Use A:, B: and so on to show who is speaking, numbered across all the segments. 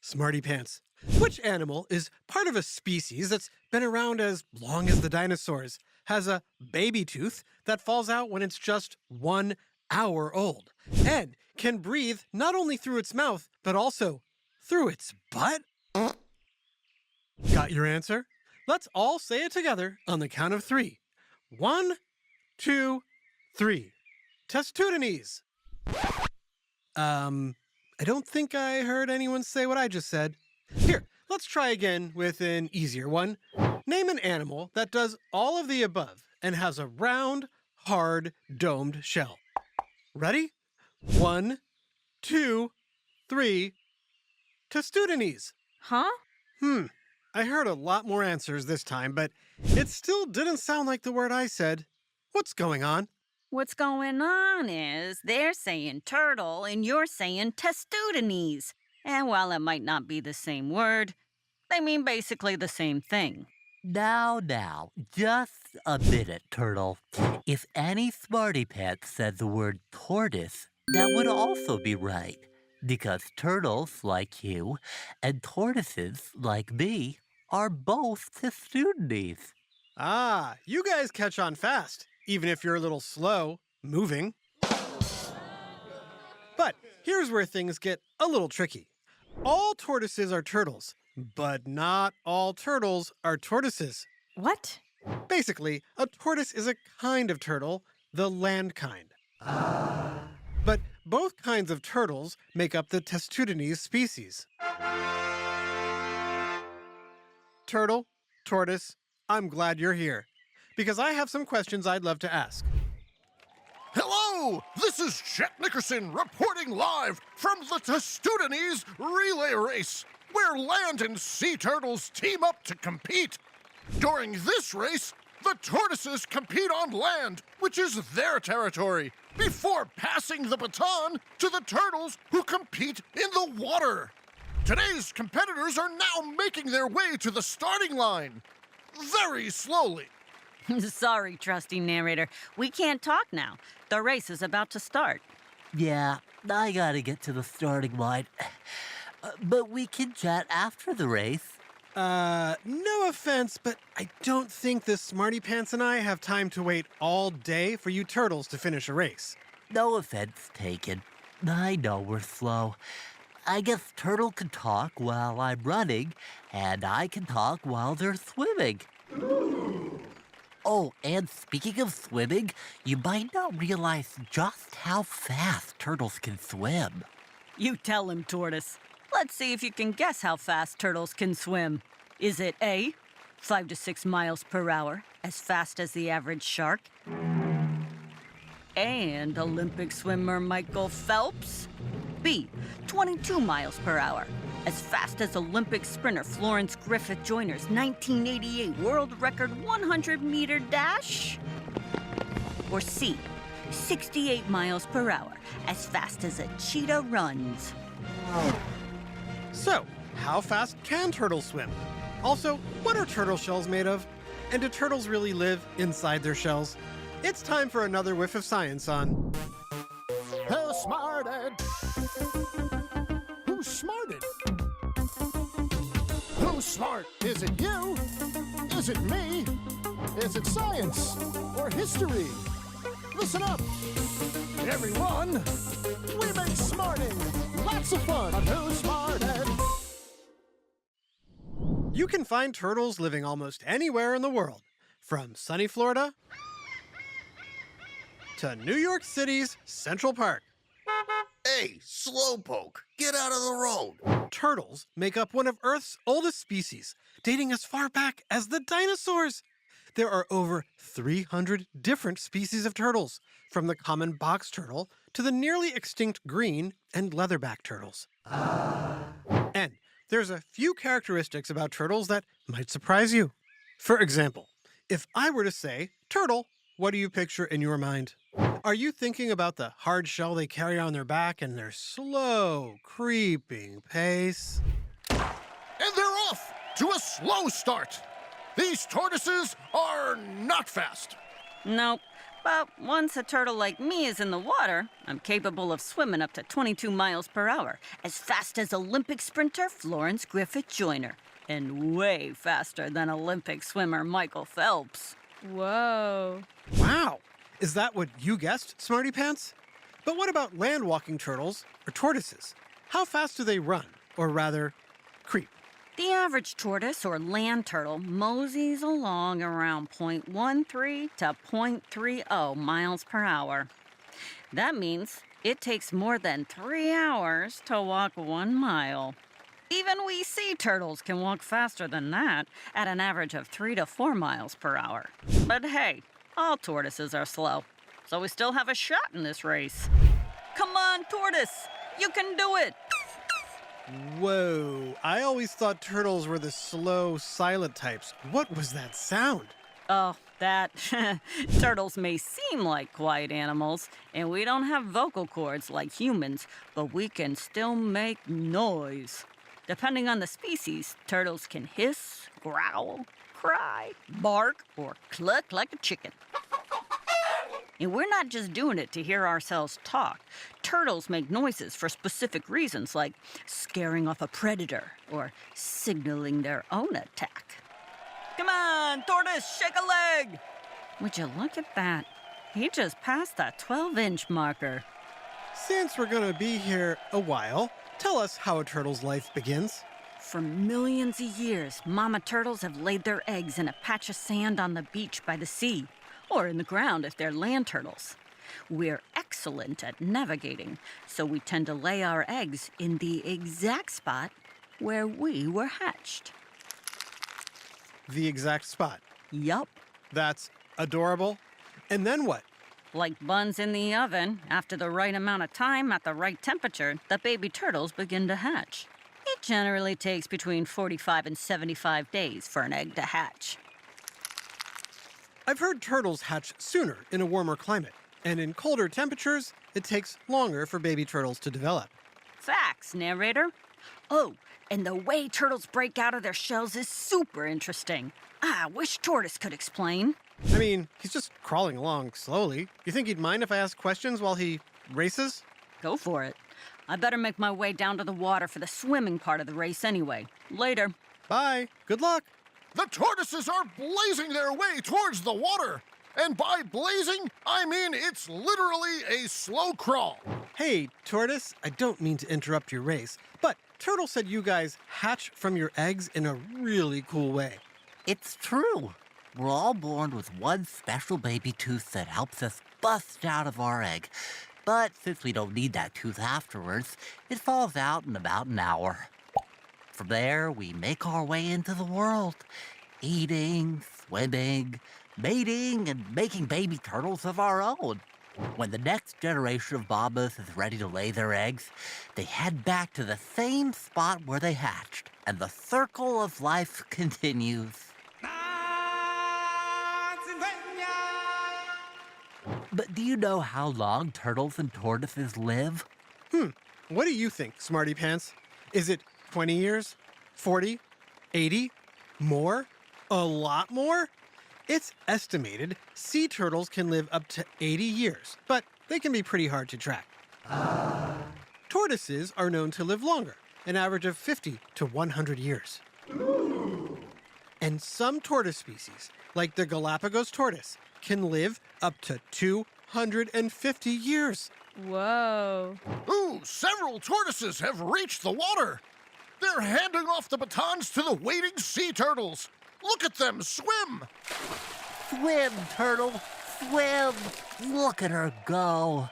A: Smarty Pants. Which animal is part of a species that's been around as long as the dinosaurs, has a baby tooth that falls out when it's just 1 hour old, and can breathe not only through its mouth, but also through its butt? Got your answer? Let's all say it together on the count of 3. 1, 2, 3. Testudinis. I don't think I heard anyone say what I just said. Here, let's try again with an easier one. Name an animal that does all of the above and has a round, hard, domed shell. Ready? 1, 2, 3. Testudinis.
B: Huh?
A: I heard a lot more answers this time, but it still didn't sound like the word I said. What's going on?
B: What's going on is they're saying turtle and you're saying testudinis. And while it might not be the same word, they mean basically the same thing.
C: Now, just a minute, Turtle. If any smarty pants said the word tortoise, that would also be right. Because turtles, like you, and tortoises, like me, are both testudinis.
A: Ah, you guys catch on fast, even if you're a little slow moving. But here's where things get a little tricky. All tortoises are turtles, but not all turtles are tortoises.
B: What?
A: Basically, a tortoise is a kind of turtle, the land kind. But both kinds of turtles make up the Testudinis species. Turtle, tortoise, I'm glad you're here, because I have some questions I'd love to ask.
D: Hello! This is Chet Nickerson reporting live from the Testudinis Relay Race, where land and sea turtles team up to compete. During this race, the tortoises compete on land, which is their territory, before passing the baton to the turtles who compete in the water. Today's competitors are now making their way to the starting line, very slowly.
B: Sorry, trusty narrator. We can't talk now. The race is about to start.
C: Yeah, I gotta get to the starting line. But we can chat after the race.
A: No offense, but I don't think the Smarty Pants and I have time to wait all day for you turtles to finish a race.
C: No offense taken. I know we're slow. I guess Turtle can talk while I'm running, and I can talk while they're swimming. Oh, and speaking of swimming, you might not realize just how fast turtles can swim.
B: You tell him, Tortoise. Let's see if you can guess how fast turtles can swim. Is it A, 5 to 6 miles per hour, as fast as the average shark? And Olympic swimmer Michael Phelps? B, 22 miles per hour, as fast as Olympic sprinter Florence Griffith Joyner's 1988 world record 100-meter dash? Or C, 68 miles per hour, as fast as a cheetah runs?
A: So, how fast can turtles swim? Also, what are turtle shells made of? And do turtles really live inside their shells? It's time for another whiff of science on
D: Who smarted? Who's smarted? Who's smart? Is it you? Is it me? Is it science or history? Listen up, everyone. We make smarting lots of fun on Who Smarted.
A: You can find turtles living almost anywhere in the world, from sunny Florida to New York City's Central Park.
D: Hey, Slowpoke, get out of the road.
A: Turtles make up one of Earth's oldest species, dating as far back as the dinosaurs. There are over 300 different species of turtles, from the common box turtle to the nearly extinct green and leatherback turtles. And there's a few characteristics about turtles that might surprise you. For example, if I were to say, turtle, what do you picture in your mind? Are you thinking about the hard shell they carry on their back and their slow, creeping pace?
D: And they're off to a slow start. These tortoises are not fast.
B: Nope, But once a turtle like me is in the water, I'm capable of swimming up to 22 miles per hour, as fast as Olympic sprinter Florence Griffith Joyner, and way faster than Olympic swimmer Michael Phelps.
E: Whoa.
A: Wow! Is that what you guessed, Smarty Pants? But what about land-walking turtles, or tortoises? How fast do they run, or rather, creep?
B: The average tortoise or land turtle moseys along around 0.13 to 0.30 miles per hour. That means it takes more than 3 hours to walk 1 mile. Even we sea turtles can walk faster than that at an average of 3 to 4 miles per hour. But hey, all tortoises are slow, so we still have a shot in this race. Come on, tortoise! You can do it!
A: Whoa, I always thought turtles were the slow, silent types. What was that sound?
B: Oh, that. Turtles may seem like quiet animals, and we don't have vocal cords like humans, but we can still make noise. Depending on the species, turtles can hiss, growl, cry, bark, or cluck like a chicken. And we're not just doing it to hear ourselves talk. Turtles make noises for specific reasons, like scaring off a predator or signaling their own attack. Come on, tortoise, shake a leg! Would you look at that? He just passed that 12-inch marker.
A: Since we're gonna be here a while, tell us how a turtle's life begins.
B: For millions of years, mama turtles have laid their eggs in a patch of sand on the beach by the sea, or in the ground if they're land turtles. We're excellent at navigating, so we tend to lay our eggs in the exact spot where we were hatched.
A: The exact spot.
B: Yup.
A: That's adorable. And then what?
B: Like buns in the oven, after the right amount of time at the right temperature, the baby turtles begin to hatch. It generally takes between 45 and 75 days for an egg to hatch.
A: I've heard turtles hatch sooner in a warmer climate, and in colder temperatures, it takes longer for baby turtles to develop.
B: Facts, narrator. Oh, and the way turtles break out of their shells is super interesting. I wish Tortoise could explain.
A: I mean, he's just crawling along slowly. You think he'd mind if I ask questions while he races?
B: Go for it. I better make my way down to the water for the swimming part of the race anyway. Later.
A: Bye. Good luck.
D: The tortoises are blazing their way towards the water. And by blazing, I mean it's literally a slow crawl.
A: Hey, Tortoise, I don't mean to interrupt your race, but Turtle said you guys hatch from your eggs in a really cool way.
C: It's true. We're all born with one special baby tooth that helps us bust out of our egg. But since we don't need that tooth afterwards, it falls out in about an hour. From there, we make our way into the world, eating, swimming, mating, and making baby turtles of our own. When the next generation of mamas is ready to lay their eggs, they head back to the same spot where they hatched, and the circle of life continues. But do you know how long turtles and tortoises live?
A: What do you think, Smarty Pants? Is it 20 years? 40? 80? More? A lot more? It's estimated sea turtles can live up to 80 years, but they can be pretty hard to track. Tortoises are known to live longer, an average of 50 to 100 years. And some tortoise species, like the Galapagos tortoise, can live up to 250 years.
E: Whoa.
D: Ooh, several tortoises have reached the water. They're handing off the batons to the waiting sea turtles. Look at them swim.
C: Swim, turtle, swim! Look at her go.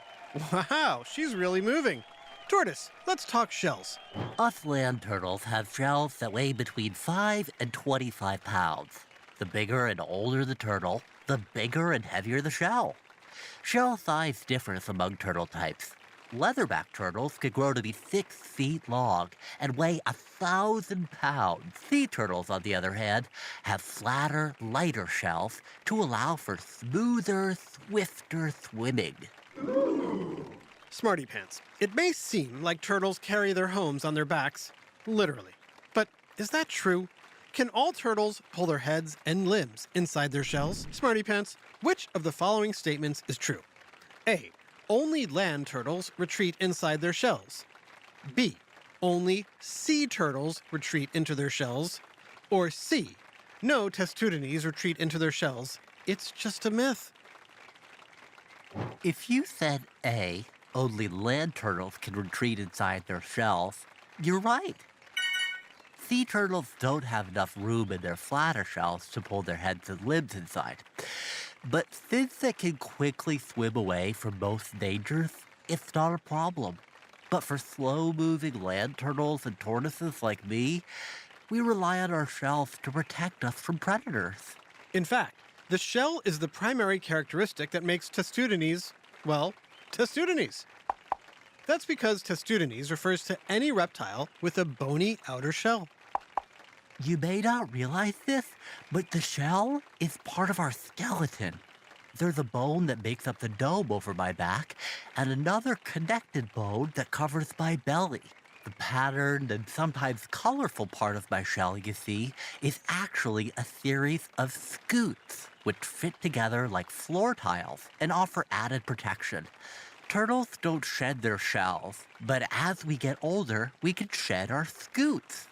A: Wow, she's really moving. Tortoise, let's talk shells.
C: Us land turtles have shells that weigh between 5 and 25 pounds. The bigger and older the turtle, the bigger and heavier the shell. Shell size differs among turtle types. Leatherback turtles can grow to be 6 feet long and weigh 1,000 pounds. Sea turtles, on the other hand, have flatter, lighter shells to allow for smoother, swifter swimming.
A: Smarty Pants, it may seem like turtles carry their homes on their backs, literally. But is that true? Can all turtles pull their heads and limbs inside their shells? Smarty Pants, which of the following statements is true? A. Only land turtles retreat inside their shells. B. Only sea turtles retreat into their shells. Or C. No testudines retreat into their shells. It's just a myth.
C: If you said A, only land turtles can retreat inside their shells, you're right. Sea turtles don't have enough room in their flatter shells to pull their heads and limbs inside. But since they can quickly swim away from most dangers, it's not a problem. But for slow-moving land turtles and tortoises like me, we rely on our shells to protect us from predators.
A: In fact, the shell is the primary characteristic that makes testudines, well, testudines. That's because testudines refers to any reptile with a bony outer shell.
C: You may not realize this, but the shell is part of our skeleton. There's a bone that makes up the dome over my back, and another connected bone that covers my belly. The patterned and sometimes colorful part of my shell, you see, is actually a series of scutes, which fit together like floor tiles and offer added protection. Turtles don't shed their shells, but as we get older, we can shed our scutes.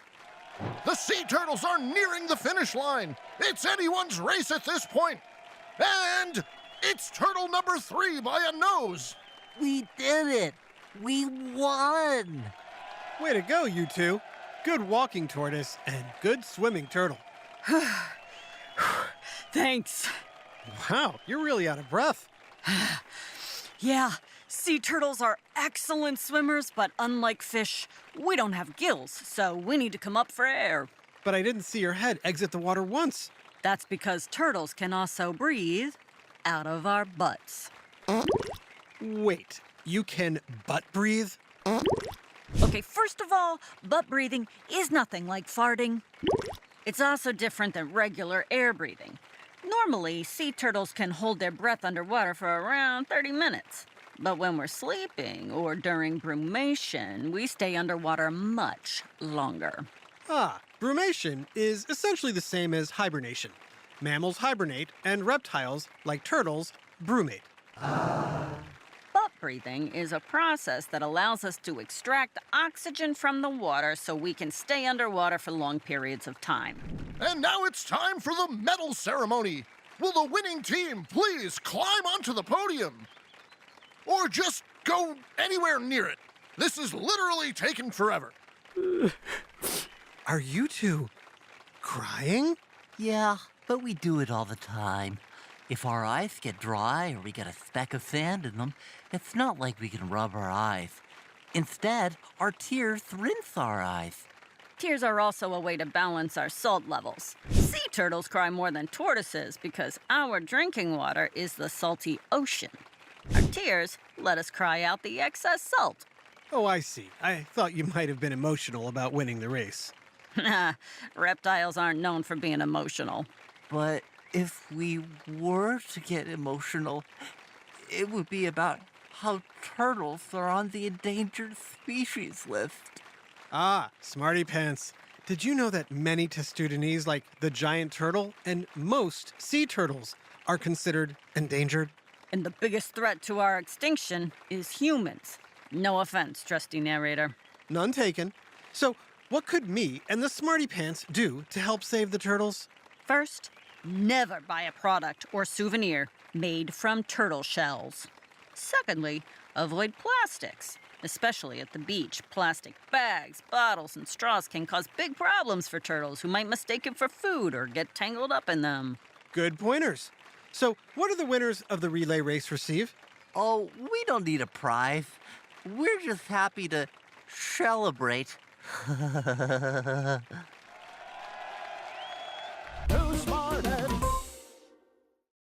D: The sea turtles are nearing the finish line. It's anyone's race at this point. And it's turtle number 3 by a nose.
C: We did it! We won!
A: Way to go, you two. Good walking tortoise and good swimming turtle.
B: Thanks.
A: Wow, you're really out of breath.
B: Yeah, sea turtles are excellent swimmers, but unlike fish, we don't have gills, so we need to come up for air.
A: But I didn't see your head exit the water once.
B: That's because turtles can also breathe out of our butts.
A: Wait, you can butt breathe?
B: Okay, first of all, butt breathing is nothing like farting. It's also different than regular air breathing. Normally, sea turtles can hold their breath underwater for around 30 minutes. But when we're sleeping or during brumation, we stay underwater much longer.
A: Ah, brumation is essentially the same as hibernation. Mammals hibernate, and reptiles, like turtles, brumate.
B: Butt breathing is a process that allows us to extract oxygen from the water so we can stay underwater for long periods of time.
D: And now it's time for the medal ceremony. Will the winning team please climb onto the podium? Or just go anywhere near it. This is literally taking forever.
A: Are you two crying?
C: Yeah, but we do it all the time. If our eyes get dry or we get a speck of sand in them, it's not like we can rub our eyes. Instead, our tears rinse our eyes.
B: Tears are also a way to balance our salt levels. Sea turtles cry more than tortoises because our drinking water is the salty ocean. Our tears let us cry out the excess salt.
A: Oh, I see. I thought you might have been emotional about winning the race.
B: Nah, reptiles aren't known for being emotional.
C: But if we were to get emotional, it would be about how turtles are on the endangered species list.
A: Ah, Smarty Pants. Did you know that many testudines, like the giant turtle, and most sea turtles are considered endangered?
B: And the biggest threat to our extinction is humans. No offense, trusty narrator.
A: None taken. So, what could me and the Smarty Pants do to help save the turtles?
B: First, never buy a product or souvenir made from turtle shells. Secondly, avoid plastics, especially at the beach. Plastic bags, bottles, and straws can cause big problems for turtles who might mistake it for food or get tangled up in them.
A: Good pointers. So, what do the winners of the relay race receive?
C: Oh, we don't need a prize. We're just happy to celebrate.
D: Too smart and